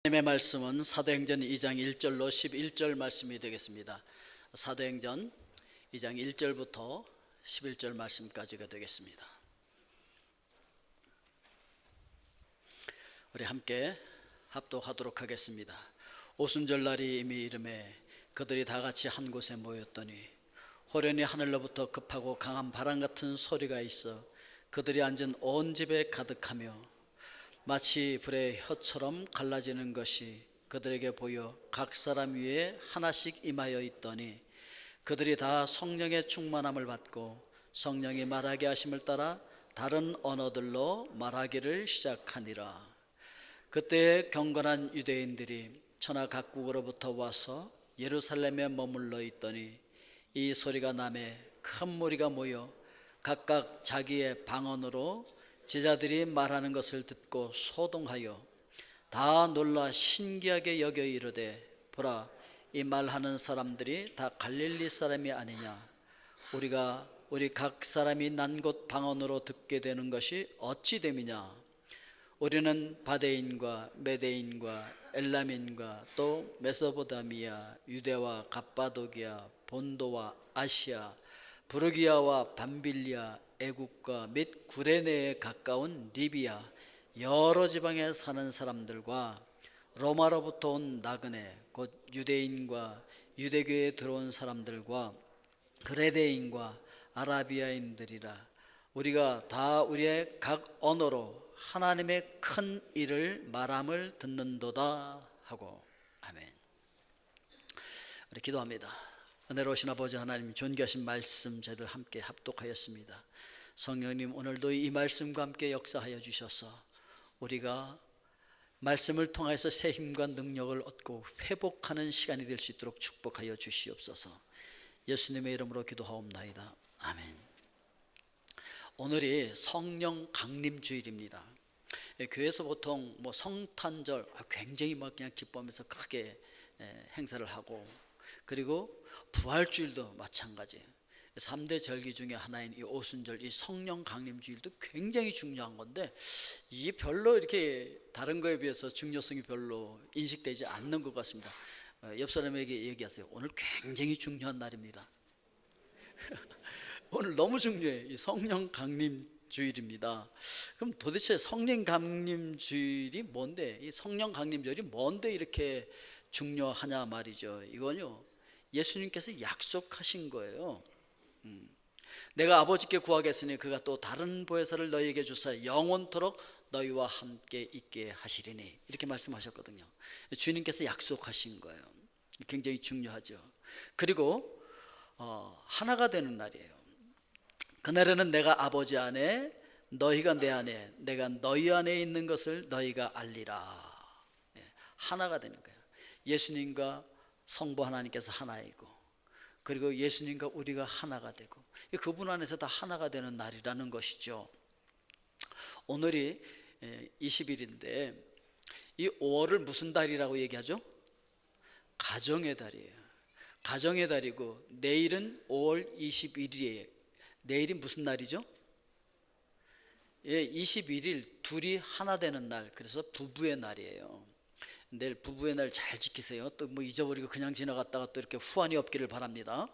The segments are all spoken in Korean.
하나님의 말씀은 사도행전 2장 1절로 11절 말씀이 되겠습니다. 사도행전 2장 1절부터 11절 말씀까지가 되겠습니다. 우리 함께 합독하도록 하겠습니다. 오순절날이 이미 이름에 그들이 다 같이 한 곳에 모였더니 호련히 하늘로부터 급하고 강한 바람 같은 소리가 있어 그들이 앉은 온 집에 가득하며 마치 불의 혀처럼 갈라지는 것이 그들에게 보여 각 사람 위에 하나씩 임하여 있더니 그들이 다 성령의 충만함을 받고 성령이 말하게 하심을 따라 다른 언어들로 말하기를 시작하니라. 그때 경건한 유대인들이 천하 각국으로부터 와서 예루살렘에 머물러 있더니 이 소리가 나매 큰 무리가 모여 각각 자기의 방언으로 제자들이 말하는 것을 듣고 소동하여 다 놀라 신기하게 여겨 이르되 보라, 이 말하는 사람들이 다 갈릴리 사람이 아니냐? 우리 각 사람이 난 곳 방언으로 듣게 되는 것이 어찌 됨이냐? 우리는 바데인과 메데인과 엘람인과 또 메소포타미아, 유대와 갑바도기아, 본도와 아시아, 부르기아와 밤빌리아, 애국과 및 구레네에 가까운 리비아 여러 지방에 사는 사람들과 로마로부터 온 나그네 곧 유대인과 유대교에 들어온 사람들과 그레데인과 아라비아인들이라. 우리가 다 우리의 각 언어로 하나님의 큰 일을 말함을 듣는도다 하고. 아멘. 우리 기도합니다. 은혜로우신 아버지 하나님, 존귀하신 말씀 저희들 함께 합독하였습니다. 성령님, 오늘도 이 말씀과 함께 역사하여 주셔서 우리가 말씀을 통해서 새 힘과 능력을 얻고 회복하는 시간이 될 수 있도록 축복하여 주시옵소서. 예수님의 이름으로 기도하옵나이다. 아멘. 오늘이 성령 강림 주일입니다. 교회에서 보통 성탄절 굉장히 그냥 기뻐하면서 크게 행사를 하고, 그리고 부활주일도 마찬가지예요. 3대 절기 중에 하나인 이 오순절, 이 성령 강림 주일도 굉장히 중요한 건데 이게 별로 이렇게 다른 거에 비해서 중요성이 별로 인식되지 않는 것 같습니다. 옆 사람에게 얘기하세요. 오늘 굉장히 중요한 날입니다. 오늘 너무 중요해. 이 성령 강림 주일입니다. 그럼 도대체 성령 강림 주일이 뭔데, 이 성령 강림절이 뭔데 이렇게 중요하냐 말이죠. 이건요, 예수님께서 약속하신 거예요. 내가 아버지께 구하겠으니 그가 또 다른 보혜사를 너희에게 주사 영원토록 너희와 함께 있게 하시리니, 이렇게 말씀하셨거든요. 주님께서 약속하신 거예요. 굉장히 중요하죠. 그리고 하나가 되는 날이에요. 그날에는 내가 아버지 안에, 너희가 내 안에, 내가 너희 안에 있는 것을 너희가 알리라. 하나가 되는 거예요. 예수님과 성부 하나님께서 하나이고, 그리고 예수님과 우리가 하나가 되고, 그분 안에서 다 하나가 되는 날이라는 것이죠. 오늘이 20일인데 이 5월을 무슨 달이라고 얘기하죠? 가정의 달이에요. 가정의 달이고, 내일은 5월 21일이에요. 내일이 무슨 날이죠? 21일, 둘이 하나 되는 날, 그래서 부부의 날이에요. 내일 부부의 날 잘 지키세요. 또 잊어버리고 그냥 지나갔다가 또 이렇게 후환이 없기를 바랍니다.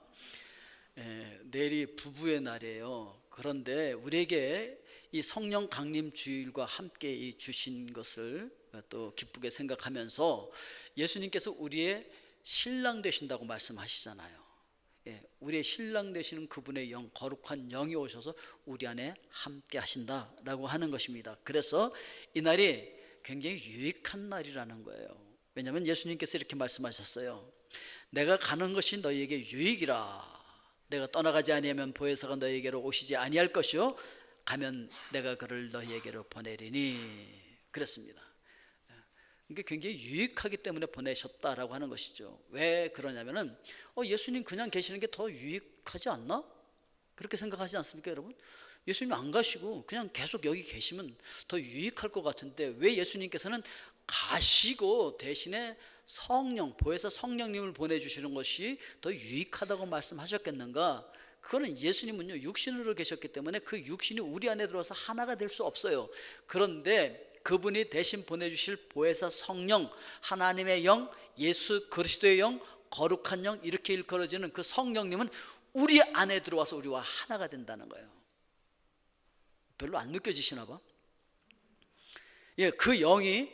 내일이 부부의 날이에요. 그런데 우리에게 이 성령 강림 주일과 함께 주신 것을 또 기쁘게 생각하면서 예수님께서 우리의 신랑 되신다고 말씀하시잖아요. 우리의 신랑 되시는 그분의 영, 거룩한 영이 오셔서 우리 안에 함께 하신다라고 하는 것입니다. 그래서 이 날이 굉장히 유익한 날이라는 거예요. 왜냐하면 예수님께서 이렇게 말씀하셨어요. 내가 가는 것이 너희에게 유익이라. 내가 떠나가지 아니하면 보혜사가 너희에게로 오시지 아니할 것이요 가면 내가 그를 너희에게로 보내리니, 그랬습니다. 이게 굉장히 유익하기 때문에 보내셨다라고 하는 것이죠. 왜 그러냐면은 예수님 그냥 계시는 게 더 유익하지 않나? 그렇게 생각하지 않습니까, 여러분? 예수님 안 가시고 그냥 계속 여기 계시면 더 유익할 것 같은데, 왜 예수님께서는 가시고 대신에 성령, 보혜사 성령님을 보내주시는 것이 더 유익하다고 말씀하셨겠는가? 그거는 예수님은요 육신으로 계셨기 때문에 그 육신이 우리 안에 들어와서 하나가 될 수 없어요. 그런데 그분이 대신 보내주실 보혜사 성령, 하나님의 영, 예수 그리스도의 영, 거룩한 영, 이렇게 일컬어지는 그 성령님은 우리 안에 들어와서 우리와 하나가 된다는 거예요. 별로 안 느껴지시나 봐. 예, 그 영이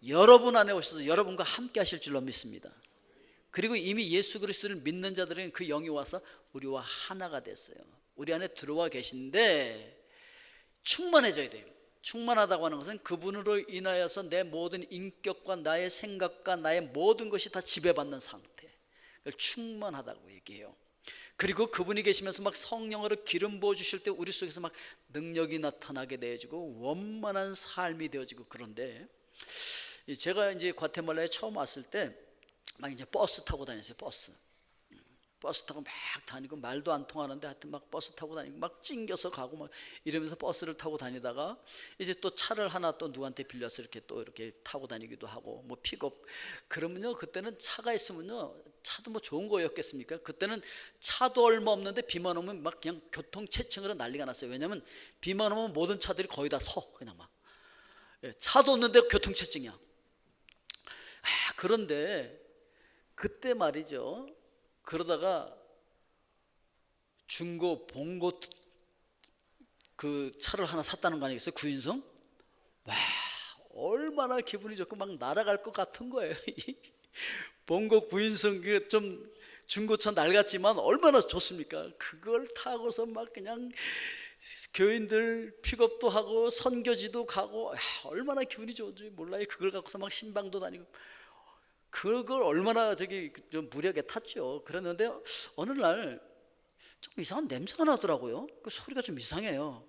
여러분 안에 오셔서 여러분과 함께 하실 줄로 믿습니다. 그리고 이미 예수 그리스도를 믿는 자들은 그 영이 와서 우리와 하나가 됐어요. 우리 안에 들어와 계신데 충만해져야 돼요. 충만하다고 하는 것은 그분으로 인하여서 내 모든 인격과 나의 생각과 나의 모든 것이 다 지배받는 상태, 그걸 충만하다고 얘기해요. 그리고 그분이 계시면서 막 성령으로 기름 부어주실 때 우리 속에서 막 능력이 나타나게 되어지고 원만한 삶이 되어지고. 그런데 제가 이제 과테말라에 처음 왔을 때 막 이제 버스 타고 다녔어요. 버스 타고 막 다니고, 말도 안 통하는데 하여튼 막 버스 타고 다니고 막 찡겨서 가고 막 이러면서 버스를 타고 다니다가 이제 또 차를 하나 또 누구한테 빌려서 이렇게 또 이렇게 타고 다니기도 하고, 뭐 픽업. 그러면요, 그때는 차가 있으면요, 차도 뭐 좋은 거였겠습니까? 그때는 차도 얼마 없는데 비만 오면 막 그냥 교통체증으로 난리가 났어요. 왜냐면 비만 오면 모든 차들이 거의 다 서, 그냥 막. 차도 없는데 교통체증이야. 그런데 그때 말이죠, 그러다가 중고 봉고 그 차를 하나 샀다는 거 아니겠어요? 9인승? 와, 얼마나 기분이 좋고 막 날아갈 것 같은 거예요. 봉고 9인승 그 좀 중고차 낡았지만 얼마나 좋습니까? 그걸 타고서 막 그냥 교인들 픽업도 하고 선교지도 가고, 얼마나 기분이 좋은지 몰라요. 그걸 갖고서 막 신방도 다니고, 그걸 얼마나 좀 무리하게 탔죠. 그랬는데 어느 날 좀 이상한 냄새가 나더라고요. 그 소리가 좀 이상해요.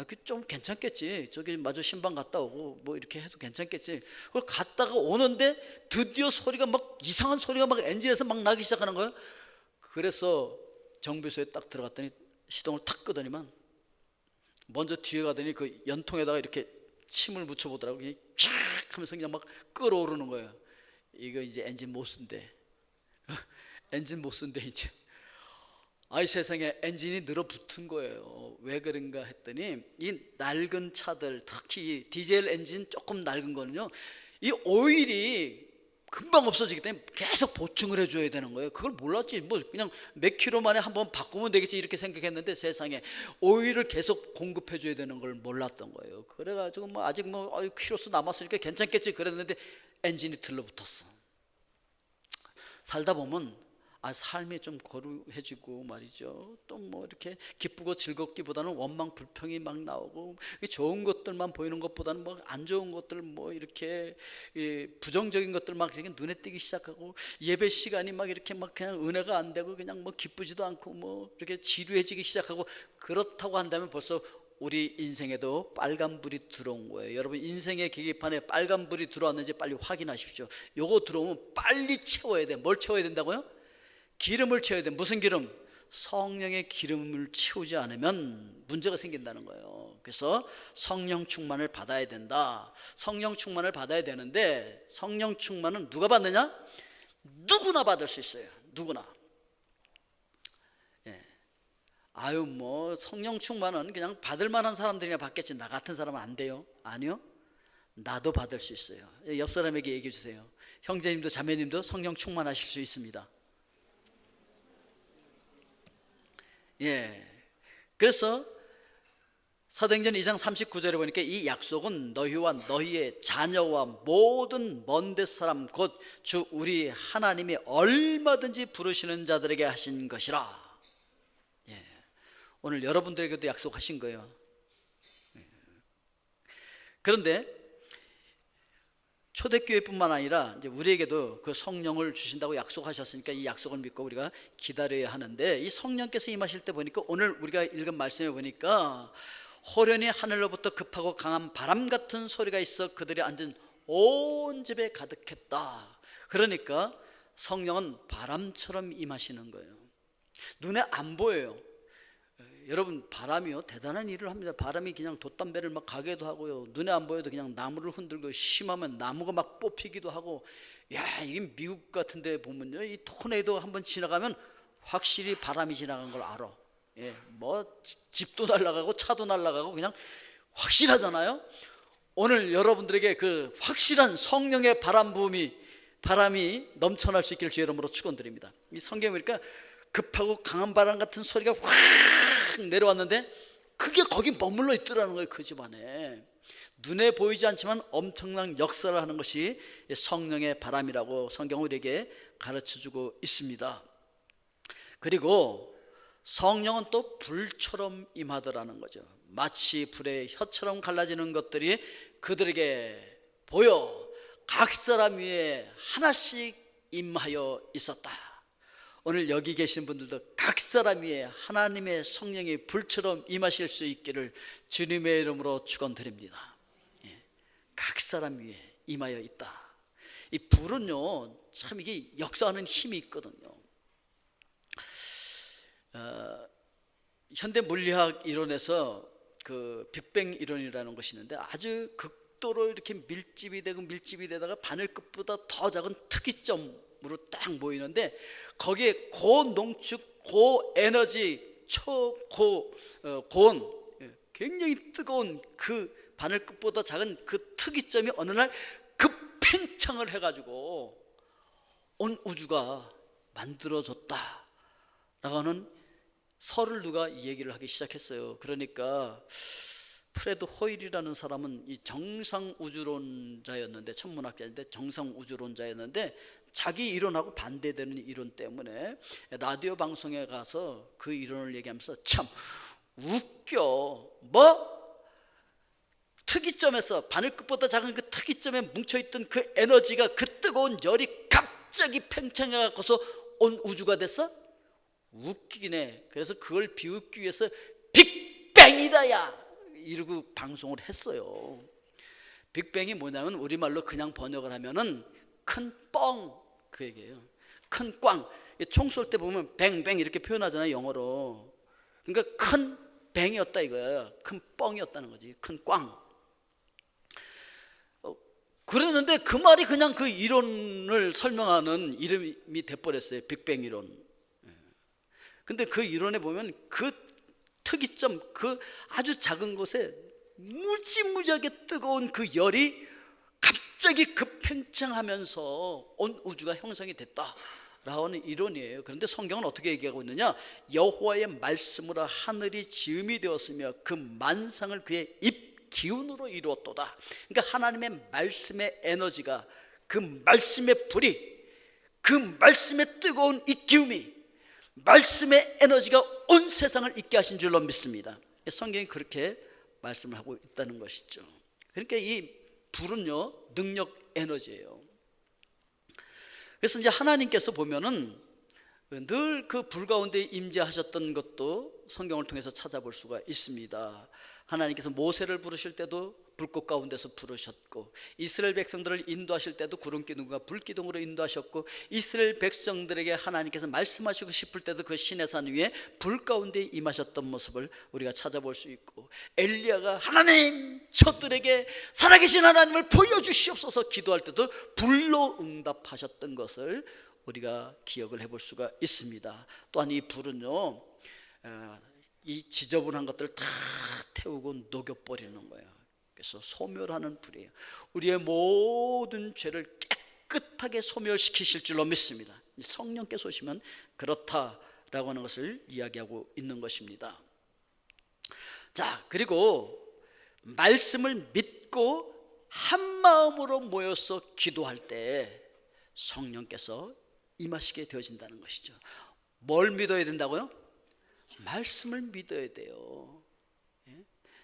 그 좀 괜찮겠지, 저기 마저 신방 갔다 오고 뭐 이렇게 해도 괜찮겠지. 그걸 갔다가 오는데 드디어 소리가 막 이상한 소리가 막 엔진에서 막 나기 시작하는 거예요. 그래서 정비소에 딱 들어갔더니 시동을 탁 끄더니만 먼저 뒤에 가더니 그 연통에다가 이렇게 침을 묻혀보더라고요. 쫙 하면서 그냥 막 끓어오르는 거예요. 이거 이제 엔진 못 쓴대. 엔진 못 쓴대 이제. 아이 세상에, 엔진이 늘어붙은 거예요. 왜 그런가 했더니 이 낡은 차들, 특히 디젤 엔진 조금 낡은 거는요, 이 오일이 금방 없어지기 때문에 계속 보충을 해줘야 되는 거예요. 그걸 몰랐지. 뭐 그냥 몇 킬로 만에 한번 바꾸면 되겠지 이렇게 생각했는데, 세상에 오일을 계속 공급해줘야 되는 걸 몰랐던 거예요. 그래가지고 뭐 아직 뭐 키로수 남았으니까 괜찮겠지 그랬는데 엔진이 들러붙었어. 살다 보면 삶이 좀 거루해지고 말이죠. 또 뭐 이렇게 기쁘고 즐겁기보다는 원망 불평이 막 나오고, 좋은 것들만 보이는 것보다는 뭐 안 좋은 것들, 뭐 이렇게 부정적인 것들 막 이렇게 눈에 띄기 시작하고, 예배 시간이 막 이렇게 막 그냥 은혜가 안 되고 그냥 뭐 기쁘지도 않고 뭐 이렇게 지루해지기 시작하고. 그렇다고 한다면 벌써 우리 인생에도 빨간불이 들어온 거예요. 여러분, 인생의 계기판에 빨간불이 들어왔는지 빨리 확인하십시오. 요거 들어오면 빨리 채워야 돼. 뭘 채워야 된다고요? 기름을 채워야 돼. 무슨 기름? 성령의 기름을 채우지 않으면 문제가 생긴다는 거예요. 그래서 성령 충만을 받아야 된다. 성령 충만을 받아야 되는데, 성령 충만은 누가 받느냐? 누구나 받을 수 있어요. 누구나. 뭐 성령 충만은 그냥 받을 만한 사람들이나 받겠지, 나 같은 사람은 안 돼요? 아니요, 나도 받을 수 있어요. 옆 사람에게 얘기해 주세요. 형제님도 자매님도 성령 충만하실 수 있습니다. 그래서 사도행전 2장 39절에 보니까 이 약속은 너희와 너희의 자녀와 모든 먼데 사람 곧 주 우리 하나님이 얼마든지 부르시는 자들에게 하신 것이라. 오늘 여러분들에게도 약속하신 거예요. 그런데 초대교회뿐만 아니라 이제 우리에게도 그 성령을 주신다고 약속하셨으니까 이 약속을 믿고 우리가 기다려야 하는데, 이 성령께서 임하실 때 보니까 오늘 우리가 읽은 말씀에 보니까 호련히 하늘로부터 급하고 강한 바람 같은 소리가 있어 그들이 앉은 온 집에 가득했다. 그러니까 성령은 바람처럼 임하시는 거예요. 눈에 안 보여요. 여러분, 바람이요 대단한 일을 합니다. 바람이 그냥 돛담배를 막 가게도 하고요, 눈에 안 보여도 그냥 나무를 흔들고, 심하면 나무가 막 뽑히기도 하고. 이게 미국 같은 데 보면요, 이 토네이도 한번 지나가면 확실히 바람이 지나간 걸 알아. 뭐 집도 날아가고 차도 날아가고 그냥 확실하잖아요. 오늘 여러분들에게 그 확실한 성령의 바람이 넘쳐날 수 있기를 주의 이름으로 축원드립니다. 이 성경에 보니까 급하고 강한 바람 같은 소리가 확 내려왔는데 그게 거기 머물러 있더라는 거예요. 그 집안에 눈에 보이지 않지만 엄청난 역사를 하는 것이 성령의 바람이라고 성경은 우리에게 가르쳐주고 있습니다. 그리고 성령은 또 불처럼 임하더라는 거죠. 마치 불의 혀처럼 갈라지는 것들이 그들에게 보여 각 사람 위에 하나씩 임하여 있었다. 오늘 여기 계신 분들도 각 사람 위에 하나님의 성령이 불처럼 임하실 수 있기를 주님의 이름으로 축원드립니다. 각 사람 위에 임하여 있다. 이 불은요, 참 이게 역사하는 힘이 있거든요. 현대 물리학 이론에서 그 빅뱅 이론이라는 것이 있는데 아주 극도로 이렇게 밀집이 되다가 바늘끝보다 더 작은 특이점으로 딱 모이는데 거기에 고농축, 고에너지, 고온, 굉장히 뜨거운 그 바늘끝보다 작은 그 특이점이 어느 날 급팽창을 해가지고 온 우주가 만들어졌다 라고 하는 설을 누가 이 얘기를 하기 시작했어요. 그러니까 프레드 호일이라는 사람은 이 정상우주론자였는데, 천문학자인데 정상우주론자였는데 자기 이론하고 반대되는 이론 때문에 라디오 방송에 가서 그 이론을 얘기하면서 참 웃겨, 뭐 특이점에서 바늘끝보다 작은 그 특이점에 뭉쳐있던 그 에너지가, 그 뜨거운 열이 갑자기 팽창해 갖고서 온 우주가 됐어? 웃기긴 해. 그래서 그걸 비웃기 위해서 빅뱅이다 야 이러고 방송을 했어요. 빅뱅이 뭐냐면 우리말로 그냥 번역을 하면은 큰 뻥, 그 얘기예요. 큰 꽝. 총 쏠 때 보면 뱅뱅 이렇게 표현하잖아요, 영어로. 그러니까 큰 뱅이었다 이거야. 큰 뻥이었다는 거지. 큰 꽝. 그랬는데 그 말이 그냥 그 이론을 설명하는 이름이 돼버렸어요. 빅뱅 이론. 근데 그 이론에 보면 그 특이점, 그 아주 작은 곳에 무지무지하게 뜨거운 그 열이 갑자기 급팽창하면서 온 우주가 형성이 됐다라고 하는 이론이에요. 그런데 성경은 어떻게 얘기하고 있느냐? 여호와의 말씀으로 하늘이 지음이 되었으며 그 만상을 그의 입 기운으로 이루었도다. 그러니까 하나님의 말씀의 에너지가, 그 말씀의 불이, 그 말씀의 뜨거운 이 기움이, 말씀의 에너지가 온 세상을 있게 하신 줄로 믿습니다. 성경이 그렇게 말씀을 하고 있다는 것이죠. 그러니까 이 불은요, 능력 에너지예요. 그래서 이제 하나님께서 보면은 늘 그 불 가운데 임재하셨던 것도 성경을 통해서 찾아볼 수가 있습니다. 하나님께서 모세를 부르실 때도 불꽃 가운데서 부르셨고, 이스라엘 백성들을 인도하실 때도 구름 기둥과 불 기둥으로 인도하셨고, 이스라엘 백성들에게 하나님께서 말씀하시고 싶을 때도 그 시내산 위에 불 가운데 임하셨던 모습을 우리가 찾아볼 수 있고, 엘리야가 하나님 저들에게 살아계신 하나님을 보여주시옵소서 기도할 때도 불로 응답하셨던 것을 우리가 기억을 해볼 수가 있습니다. 또한 이 불은요, 이 지저분한 것들을 다 태우고 녹여버리는 거예요. 그래서 소멸하는 불이에요. 우리의 모든 죄를 깨끗하게 소멸시키실 줄로 믿습니다. 성령께서 오시면 그렇다라고 하는 것을 이야기하고 있는 것입니다. 자, 그리고 말씀을 믿고 한 마음으로 모여서 기도할 때 성령께서 임하시게 되어진다는 것이죠. 뭘 믿어야 된다고요? 말씀을 믿어야 돼요.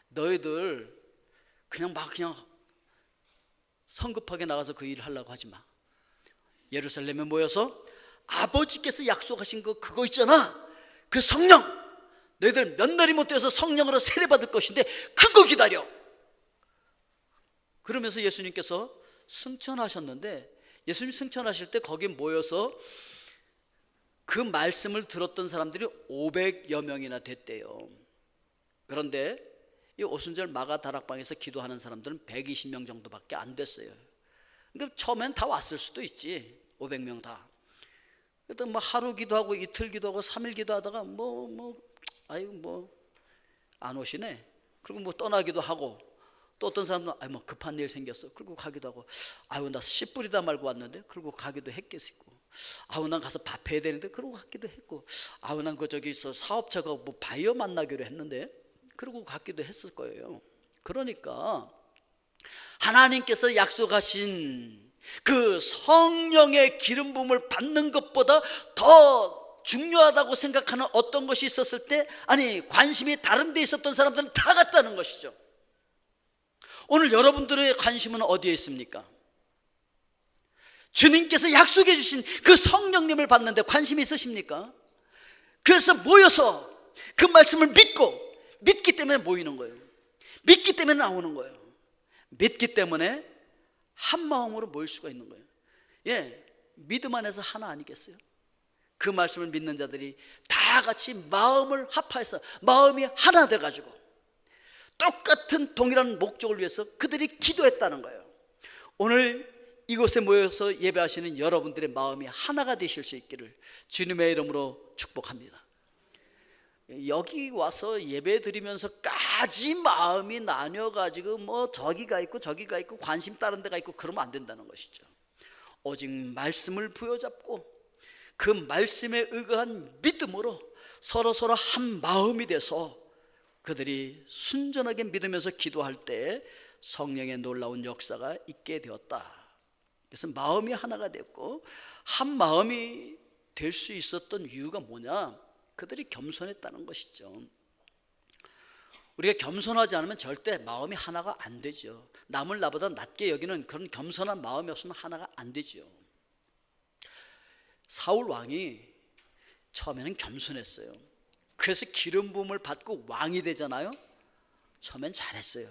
너희들 그냥 성급하게 나가서 그 일을 하려고 하지 마. 예루살렘에 모여서 아버지께서 약속하신 그거 있잖아, 그 성령, 너희들 몇 날이 못 되어서 성령으로 세례받을 것인데 그거 기다려. 그러면서 예수님께서 승천하셨는데, 예수님 승천하실 때 거기 모여서 그 말씀을 들었던 사람들이 500여 명이나 됐대요. 그런데 이 오순절 마가 다락방에서 기도하는 사람들은 120명 정도밖에 안 됐어요. 그러니까 처음엔 다 왔을 수도 있지, 500명 다. 그래도 뭐 하루 기도하고 이틀 기도하고 3일 기도하다가 안 오시네. 그리고 뭐 떠나기도 하고 또 어떤 사람은 뭐 급한 일 생겼어 그리고 가기도 하고, 아유 나 씨 뿌리다 말고 왔는데 그리고 가기도 했겠고, 아우 난 가서 밥 해야 되는데 그러고 갔기도 했고, 아우 난 그 저기 있어 사업자가 뭐 바이어 만나기로 했는데 그러고 갔기도 했을 거예요. 그러니까 하나님께서 약속하신 그 성령의 기름 부음을 받는 것보다 더 중요하다고 생각하는 어떤 것이 있었을 때, 아니 관심이 다른 데 있었던 사람들은 다 갔다는 것이죠. 오늘 여러분들의 관심은 어디에 있습니까? 주님께서 약속해 주신 그 성령님을 받는데 관심이 있으십니까? 그래서 모여서 그 말씀을 믿기 때문에 모이는 거예요. 믿기 때문에 나오는 거예요. 믿기 때문에 한 마음으로 모일 수가 있는 거예요. 믿음 안에서 하나 아니겠어요? 그 말씀을 믿는 자들이 다 같이 마음을 합하여서 마음이 하나 돼가지고 똑같은 동일한 목적을 위해서 그들이 기도했다는 거예요. 오늘 이곳에 모여서 예배하시는 여러분들의 마음이 하나가 되실 수 있기를 주님의 이름으로 축복합니다. 여기 와서 예배 드리면서까지 마음이 나뉘어가지고 뭐 저기가 있고 저기가 있고 관심 다른 데가 있고 그러면 안 된다는 것이죠. 오직 말씀을 부여잡고 그 말씀에 의거한 믿음으로 서로 한 마음이 돼서 그들이 순전하게 믿으면서 기도할 때 성령의 놀라운 역사가 있게 되었다. 그래서 마음이 하나가 됐고, 한 마음이 될 수 있었던 이유가 뭐냐? 그들이 겸손했다는 것이죠. 우리가 겸손하지 않으면 절대 마음이 하나가 안 되죠. 남을 나보다 낮게 여기는 그런 겸손한 마음이 없으면 하나가 안 되죠. 사울 왕이 처음에는 겸손했어요. 그래서 기름 부음을 받고 왕이 되잖아요. 처음엔 잘했어요.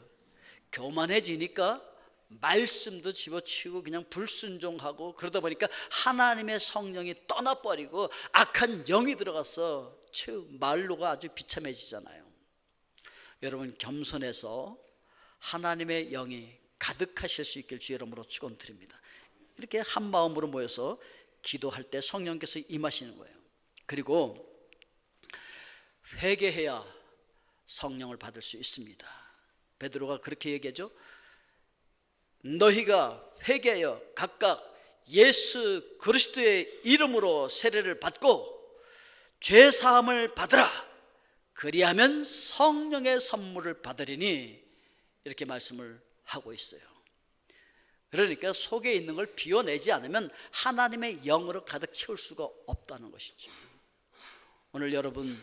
교만해지니까 말씀도 집어치우고 그냥 불순종하고, 그러다 보니까 하나님의 성령이 떠나버리고 악한 영이 들어가서 말로가 아주 비참해지잖아요. 여러분, 겸손해서 하나님의 영이 가득하실 수 있길 주의 이름으로 축원드립니다. 이렇게 한 마음으로 모여서 기도할 때 성령께서 임하시는 거예요. 그리고 회개해야 성령을 받을 수 있습니다. 베드로가 그렇게 얘기하죠. 너희가 회개하여 각각 예수 그리스도의 이름으로 세례를 받고 죄 사함을 받으라. 그리하면 성령의 선물을 받으리니, 이렇게 말씀을 하고 있어요. 그러니까 속에 있는 걸 비워내지 않으면 하나님의 영으로 가득 채울 수가 없다는 것이죠. 오늘 여러분,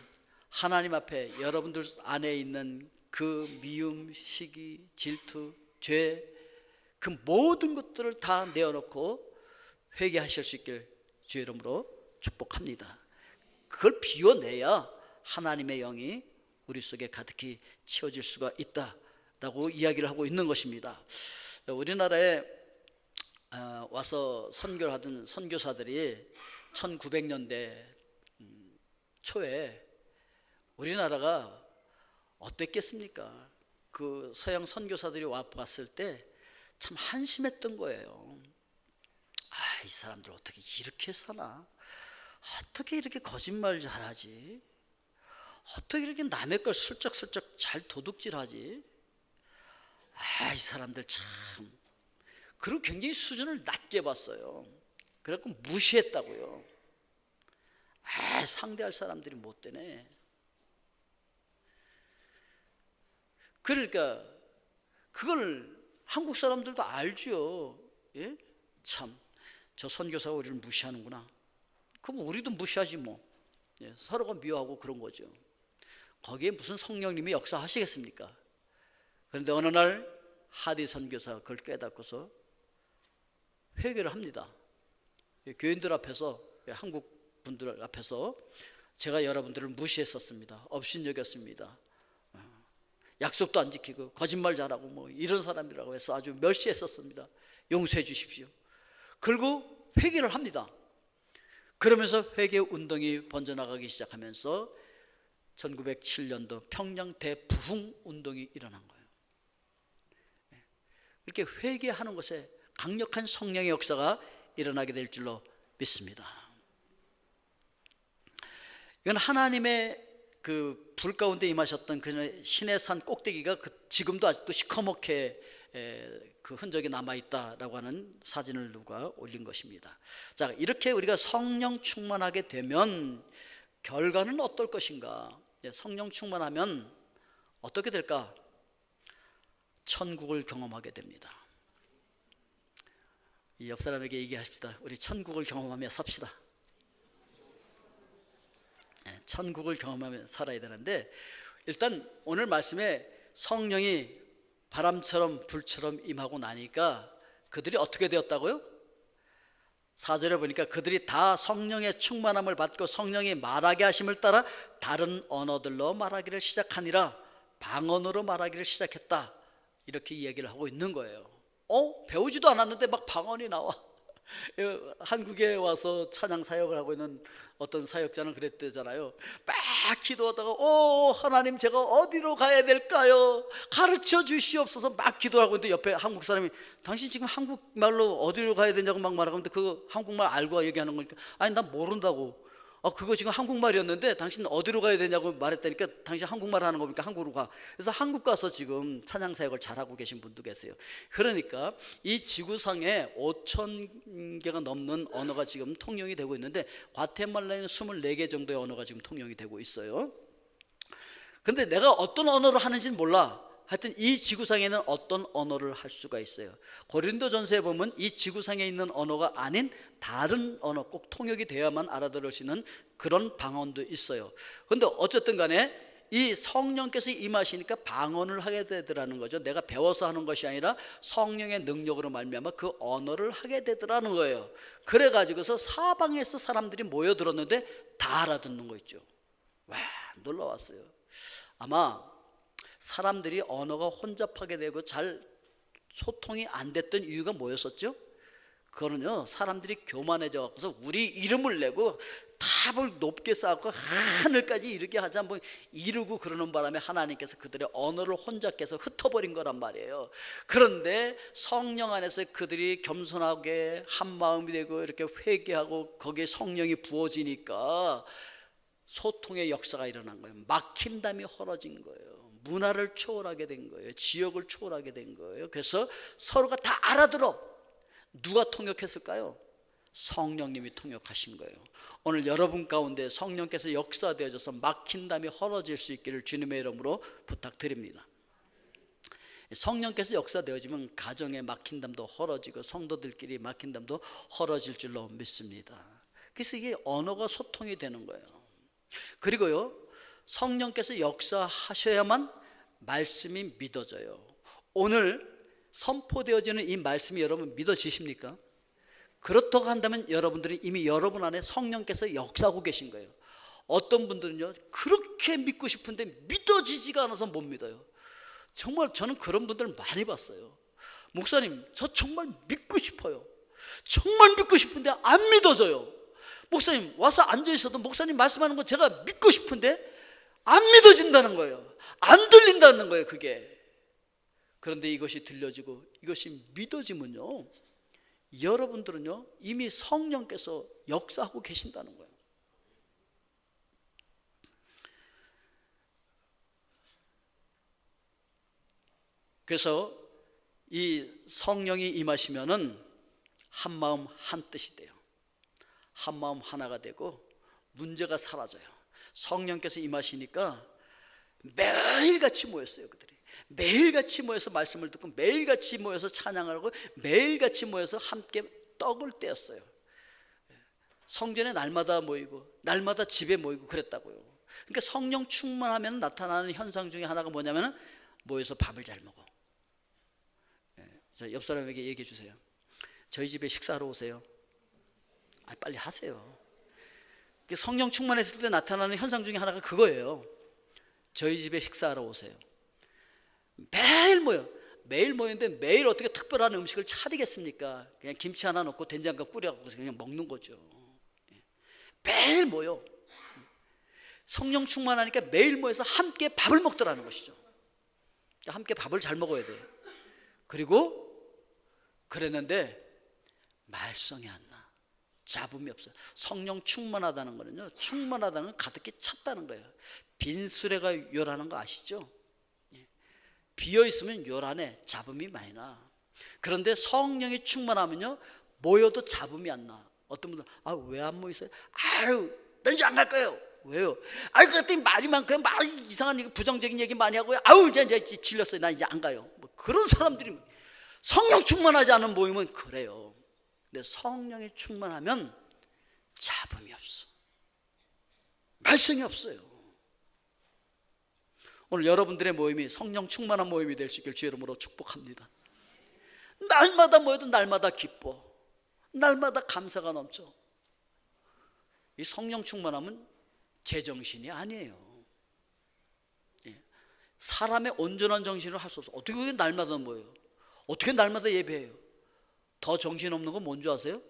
하나님 앞에 여러분들 안에 있는 그 미움, 시기, 질투, 죄, 그 모든 것들을 다 내어놓고 회개하실 수 있길 주의 이름으로 축복합니다. 그걸 비워내야 하나님의 영이 우리 속에 가득히 채워질 수가 있다라고 이야기를 하고 있는 것입니다. 우리나라에 와서 선교를 하던 선교사들이 1900년대 초에 우리나라가 어땠겠습니까? 그 서양 선교사들이 와 봤을 때 참 한심했던 거예요. 이 사람들 어떻게 이렇게 사나? 어떻게 이렇게 거짓말 잘하지? 어떻게 이렇게 남의 걸 슬쩍슬쩍 잘 도둑질하지? 이 사람들 참. 그리고 굉장히 수준을 낮게 봤어요. 그래갖고 무시했다고요. 상대할 사람들이 못 되네. 그러니까 그걸 한국 사람들도 알죠. 예? 참, 저 선교사가 우리를 무시하는구나. 그럼 우리도 무시하지 뭐. 서로가 미워하고 그런 거죠. 거기에 무슨 성령님이 역사하시겠습니까? 그런데 어느 날 하디 선교사가 그걸 깨닫고서 회개를 합니다. 교인들 앞에서, 한국 분들 앞에서 제가 여러분들을 무시했었습니다. 업신여겼습니다. 약속도 안 지키고 거짓말 잘하고 뭐 이런 사람이라고 해서 아주 멸시했었습니다. 용서해 주십시오. 그리고 회개를 합니다. 그러면서 회개 운동이 번져나가기 시작하면서 1907년도 평양 대부흥 운동이 일어난 거예요. 이렇게 회개하는 것에 강력한 성령의 역사가 일어나게 될 줄로 믿습니다. 이건 하나님의 그 불 가운데 임하셨던 그 신의 산 꼭대기가 지금도 아직도 시커멓게 그 흔적이 남아있다라고 하는 사진을 누가 올린 것입니다. 자, 이렇게 우리가 성령 충만하게 되면 결과는 어떨 것인가? 성령 충만하면 어떻게 될까? 천국을 경험하게 됩니다. 이 옆 사람에게 얘기하십시다. 우리 천국을 경험하며 삽시다. 천국을 경험하며 살아야 되는데, 일단 오늘 말씀에 성령이 바람처럼 불처럼 임하고 나니까 그들이 어떻게 되었다고요? 4절에 보니까 그들이 다 성령의 충만함을 받고 성령이 말하게 하심을 따라 다른 언어들로 말하기를 시작하니라. 방언으로 말하기를 시작했다. 이렇게 이야기를 하고 있는 거예요. 배우지도 않았는데 막 방언이 나와. 한국에 와서 찬양 사역을 하고 있는 어떤 사역자는 그랬대잖아요. 막 기도하다가 하나님 제가 어디로 가야 될까요? 가르쳐 주시옵소서 막 기도하고 있는데 옆에 한국 사람이 당신 지금 한국말로 어디로 가야 되냐고 막 말하고 있는데 그 한국말 알고 얘기하는 거니까 아니 난 모른다고. 그거 지금 한국말이었는데 당신 어디로 가야 되냐고 말했다니까 당신 한국말 하는 거니까 한국으로 가. 그래서 한국 가서 지금 찬양 사역을 잘하고 계신 분도 계세요. 그러니까 이 지구상에 5천 개가 넘는 언어가 지금 통용이 되고 있는데 과테말라에는 24개 정도의 언어가 지금 통용이 되고 있어요. 근데 내가 어떤 언어를 하는지는 몰라. 하여튼 이 지구상에는 어떤 언어를 할 수가 있어요. 고린도전서에 보면 이 지구상에 있는 언어가 아닌 다른 언어, 꼭 통역이 되어야만 알아들을 수 있는 그런 방언도 있어요. 그런데 어쨌든 간에 이 성령께서 임하시니까 방언을 하게 되더라는 거죠. 내가 배워서 하는 것이 아니라 성령의 능력으로 말미암아 그 언어를 하게 되더라는 거예요. 그래가지고서 사방에서 사람들이 모여들었는데 다 알아듣는 거 있죠. 와, 놀라웠어요. 아마 사람들이 언어가 혼잡하게 되고 잘 소통이 안 됐던 이유가 뭐였었죠? 그거는요, 사람들이 교만해져 갖고서 우리 이름을 내고 탑을 높게 쌓고 하늘까지 이르게 하자 뭐 이루고 그러는 바람에 하나님께서 그들의 언어를 혼잡게 해서 흩어버린 거란 말이에요. 그런데 성령 안에서 그들이 겸손하게 한 마음이 되고 이렇게 회개하고 거기에 성령이 부어지니까 소통의 역사가 일어난 거예요. 막힌 담이 헐어진 거예요. 문화를 초월하게 된 거예요. 지역을 초월하게 된 거예요. 그래서 서로가 다 알아들어. 누가 통역했을까요? 성령님이 통역하신 거예요. 오늘 여러분 가운데 성령께서 역사되어져서 막힌 담이 헐어질 수 있기를 주님의 이름으로 부탁드립니다. 성령께서 역사되어지면 가정에 막힌 담도 헐어지고 성도들끼리 막힌 담도 헐어질 줄로 믿습니다. 그래서 이게 언어가 소통이 되는 거예요. 그리고요, 성령께서 역사하셔야만 말씀이 믿어져요. 오늘 선포되어지는 이 말씀이 여러분 믿어지십니까? 그렇다고 한다면 여러분들이 이미 여러분 안에 성령께서 역사하고 계신 거예요. 어떤 분들은요, 그렇게 믿고 싶은데 믿어지지가 않아서 못 믿어요. 정말 저는 그런 분들을 많이 봤어요. 목사님, 저 정말 믿고 싶어요. 정말 믿고 싶은데 안 믿어져요. 목사님, 와서 앉아있어도 목사님 말씀하는 거 제가 믿고 싶은데 안 믿어진다는 거예요. 안 들린다는 거예요, 그게. 그런데 이것이 들려지고 이것이 믿어지면요, 여러분들은요 이미 성령께서 역사하고 계신다는 거예요. 그래서 이 성령이 임하시면은 한 마음 한 뜻이 돼요. 한 마음 하나가 되고 문제가 사라져요. 성령께서 임하시니까 매일같이 모였어요. 그들이 매일같이 모여서 말씀을 듣고 매일같이 모여서 찬양을 하고 매일같이 모여서 함께 떡을 떼었어요. 성전에 날마다 모이고 날마다 집에 모이고 그랬다고요. 그러니까 성령 충만하면 나타나는 현상 중에 하나가 뭐냐면 모여서 밥을 잘 먹어. 옆 사람에게 얘기해 주세요. 저희 집에 식사하러 오세요. 빨리 하세요. 성령 충만했을 때 나타나는 현상 중에 하나가 그거예요. 저희 집에 식사하러 오세요. 매일 모여. 매일 모이는데 매일 어떻게 특별한 음식을 차리겠습니까? 그냥 김치 하나 넣고 된장과 끓여갖고 그냥 먹는 거죠. 매일 모여. 성령 충만하니까 매일 모여서 함께 밥을 먹더라는 것이죠. 함께 밥을 잘 먹어야 돼요. 그리고 그랬는데 말썽이 안 나. 잡음이 없어요. 성령 충만하다는 거는요, 충만하다는 건 가득히 찼다는 거예요. 빈 수레가 요란한 거 아시죠? 비어 있으면 요란해, 잡음이 많이 나. 그런데 성령이 충만하면요, 모여도 잡음이 안 나. 어떤 분들 왜 안 모이세요? 아유, 나 이제 안 갈 거예요. 왜요? 그랬더니 말이 많고요, 막 이상한 부정적인 얘기 많이 하고요. 이제 질렸어요. 나 이제 안 가요. 뭐 그런 사람들이, 성령 충만하지 않은 모임은 그래요. 근데 성령이 충만하면 잡음이 없어, 말썽이 없어요. 오늘 여러분들의 모임이 성령 충만한 모임이 될 수 있길 주의 이름으로 축복합니다. 날마다 모여도 날마다 기뻐, 날마다 감사가 넘쳐. 이 성령 충만함은 제정신이 아니에요. 사람의 온전한 정신으로 할 수 없어. 어떻게 그게 날마다 모여요? 어떻게 날마다 예배해요? 더 정신없는 건 뭔지 아세요?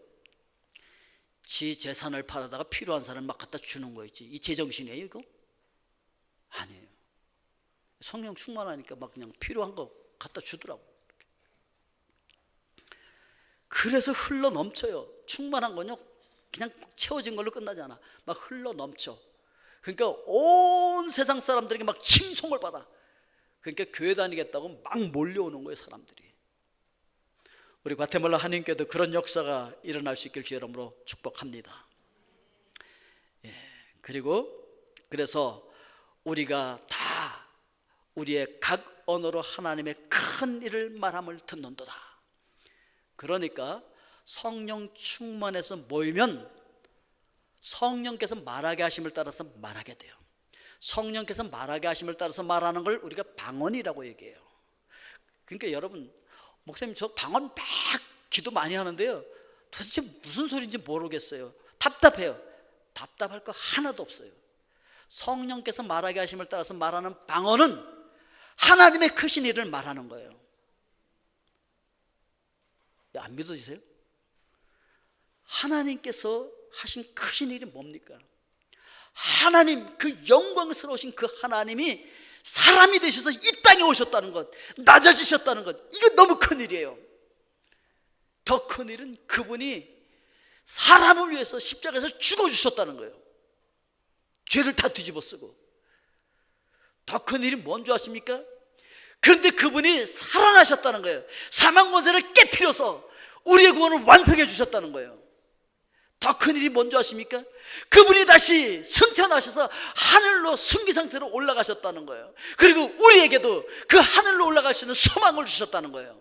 지 재산을 팔아다가 필요한 사람 막 갖다 주는 거 있지. 이 제정신이에요 이거? 아니에요. 성령 충만하니까 막 그냥 필요한 거 갖다 주더라고. 그래서 흘러 넘쳐요. 충만한 건요, 그냥 채워진 걸로 끝나지 않아. 막 흘러 넘쳐. 그러니까 온 세상 사람들에게 막 칭송을 받아. 그러니까 교회 다니겠다고 막 몰려오는 거예요, 사람들이. 우리 과테말라 한인교회도 그런 역사가 일어날 수 있길 주의 이름으로 축복합니다. 그래서 우리가 다 우리의 각 언어로 하나님의 큰 일을 말함을 듣는도다. 그러니까 성령 충만해서 모이면 성령께서 말하게 하심을 따라서 말하게 돼요. 성령께서 말하게 하심을 따라서 말하는 걸 우리가 방언이라고 얘기해요. 그러니까 여러분, 목사님 저 방언 막 기도 많이 하는데요, 도대체 무슨 소리인지 모르겠어요. 답답해요. 답답할 거 하나도 없어요. 성령께서 말하게 하심을 따라서 말하는 방언은 하나님의 크신 일을 말하는 거예요. 안 믿어지세요? 하나님께서 하신 크신 일이 뭡니까? 하나님, 그 영광스러우신 그 하나님이 사람이 되셔서 이 땅에 오셨다는 것, 낮아지셨다는 것, 이게 너무 큰 일이에요. 더 큰 일은 그분이 사람을 위해서 십자가에서 죽어주셨다는 거예요. 죄를 다 뒤집어 쓰고. 더 큰 일이 뭔지 아십니까? 그런데 그분이 살아나셨다는 거예요. 사망 권세를 깨트려서 우리의 구원을 완성해 주셨다는 거예요. 더 큰 일이 뭔지 아십니까? 그분이 다시 승천하셔서 하늘로 승기 상태로 올라가셨다는 거예요. 그리고 우리에게도 그 하늘로 올라가시는 소망을 주셨다는 거예요.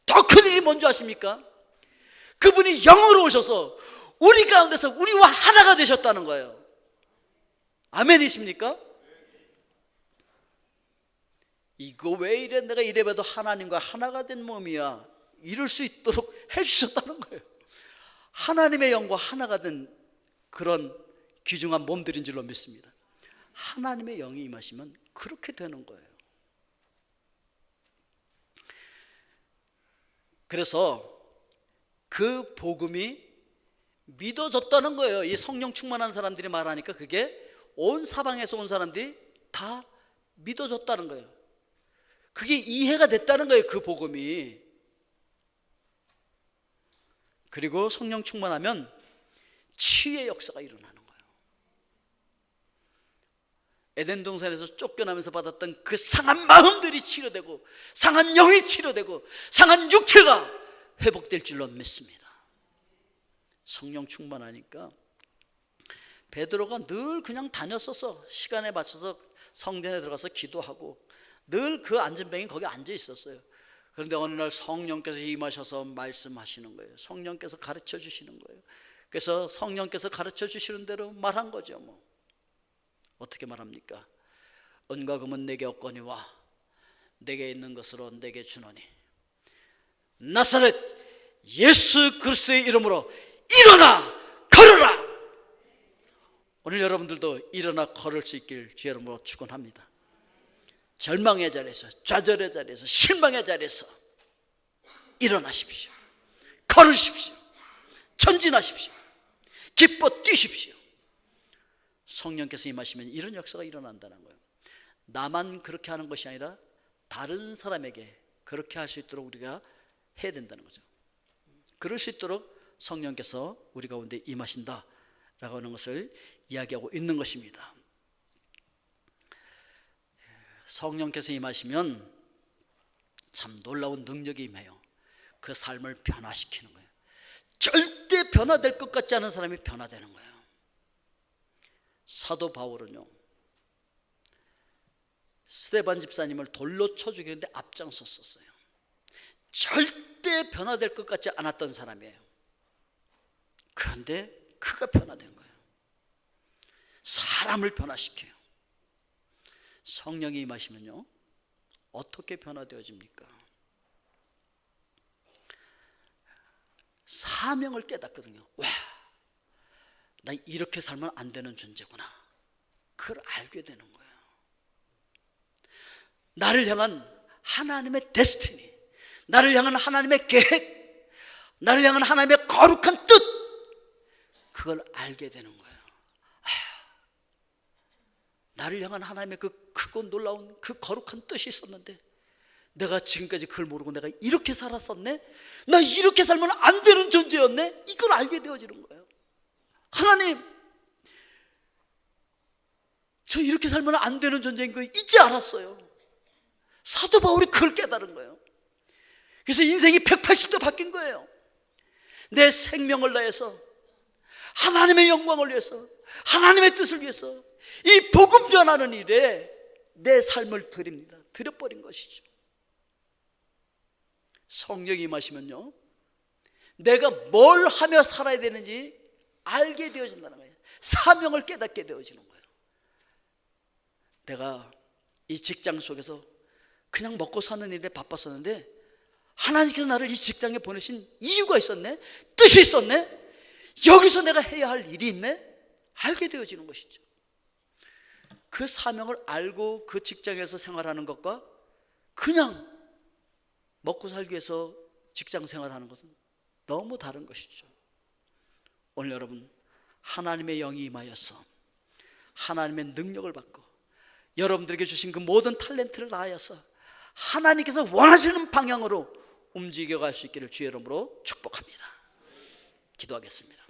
더 큰 일이 뭔지 아십니까? 그분이 영으로 오셔서 우리 가운데서 우리와 하나가 되셨다는 거예요. 아멘이십니까? 이거 왜 이래, 내가 이래봬도 하나님과 하나가 된 몸이야, 이럴 수 있도록 해주셨다는 거예요. 하나님의 영과 하나가 된 그런 귀중한 몸들인 줄로 믿습니다. 하나님의 영이 임하시면 그렇게 되는 거예요. 그래서 그 복음이 믿어졌다는 거예요. 이 성령 충만한 사람들이 말하니까 그게 온 사방에서 온 사람들이 다 믿어졌다는 거예요. 그게 이해가 됐다는 거예요, 그 복음이. 그리고 성령 충만하면 치유의 역사가 일어나는 거예요. 에덴 동산에서 쫓겨나면서 받았던 그 상한 마음들이 치료되고, 상한 영이 치료되고, 상한 육체가 회복될 줄로 믿습니다. 성령 충만하니까 베드로가 늘 그냥 다녔었어. 시간에 맞춰서 성전에 들어가서 기도하고 늘 그 안전병이 거기 앉아 있었어요. 그런데 어느 날 성령께서 임하셔서 말씀하시는 거예요. 성령께서 가르쳐 주시는 거예요. 그래서 성령께서 가르쳐 주시는 대로 말한 거죠. 뭐 어떻게 말합니까? 은과 금은 내게 없거니와 내게 있는 것으로 내게 주노니 나사렛 예수 그리스도의 이름으로 일어나 걸어라. 오늘 여러분들도 일어나 걸을 수 있길 주의 이름으로 축원합니다. 절망의 자리에서, 좌절의 자리에서, 실망의 자리에서 일어나십시오. 걸으십시오. 전진하십시오. 기뻐 뛰십시오. 성령께서 임하시면 이런 역사가 일어난다는 거예요. 나만 그렇게 하는 것이 아니라 다른 사람에게 그렇게 할 수 있도록 우리가 해야 된다는 거죠. 그럴 수 있도록 성령께서 우리 가운데 임하신다 라고 하는 것을 이야기하고 있는 것입니다. 성령께서 임하시면 참 놀라운 능력이 임해요. 그 삶을 변화시키는 거예요. 절대 변화될 것 같지 않은 사람이 변화되는 거예요. 사도 바울은요, 스데반 집사님을 돌로 쳐 죽이는데 앞장섰었어요. 절대 변화될 것 같지 않았던 사람이에요. 그런데 그가 변화된 거예요. 사람을 변화시켜요. 성령이 임하시면요, 어떻게 변화되어집니까? 사명을 깨닫거든요. 와, 나 이렇게 살면 안 되는 존재구나. 그걸 알게 되는 거예요. 나를 향한 하나님의 데스티니, 나를 향한 하나님의 계획, 나를 향한 하나님의 거룩한 뜻, 그걸 알게 되는 거예요. 나를 향한 하나님의 그 크고 놀라운 그 거룩한 뜻이 있었는데 내가 지금까지 그걸 모르고 내가 이렇게 살았었네? 나 이렇게 살면 안 되는 존재였네? 이걸 알게 되어지는 거예요. 하나님, 저 이렇게 살면 안 되는 존재인 거 이제 알았어요. 사도 바울이 그걸 깨달은 거예요. 그래서 인생이 180도 바뀐 거예요. 내 생명을 다해서 하나님의 영광을 위해서, 하나님의 뜻을 위해서 이 복음 전하는 일에 내 삶을 드립니다. 드려버린 것이죠. 성령이 임하시면요, 내가 뭘 하며 살아야 되는지 알게 되어진다는 거예요. 사명을 깨닫게 되어지는 거예요. 내가 이 직장 속에서 그냥 먹고 사는 일에 바빴었는데 하나님께서 나를 이 직장에 보내신 이유가 있었네, 뜻이 있었네, 여기서 내가 해야 할 일이 있네, 알게 되어지는 것이죠. 그 사명을 알고 그 직장에서 생활하는 것과 그냥 먹고 살기 위해서 직장 생활하는 것은 너무 다른 것이죠. 오늘 여러분, 하나님의 영이 임하여서 하나님의 능력을 받고 여러분들에게 주신 그 모든 탤런트를 다하여서 하나님께서 원하시는 방향으로 움직여갈 수 있기를 주의 이름으로 축복합니다. 기도하겠습니다.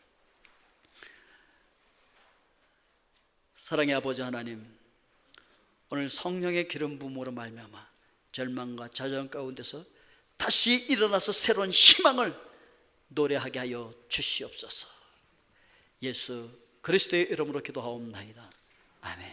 사랑의 아버지 하나님, 오늘 성령의 기름 부음으로 말미암아 절망과 좌절 가운데서 다시 일어나서 새로운 희망을 노래하게 하여 주시옵소서. 예수 그리스도의 이름으로 기도하옵나이다. 아멘.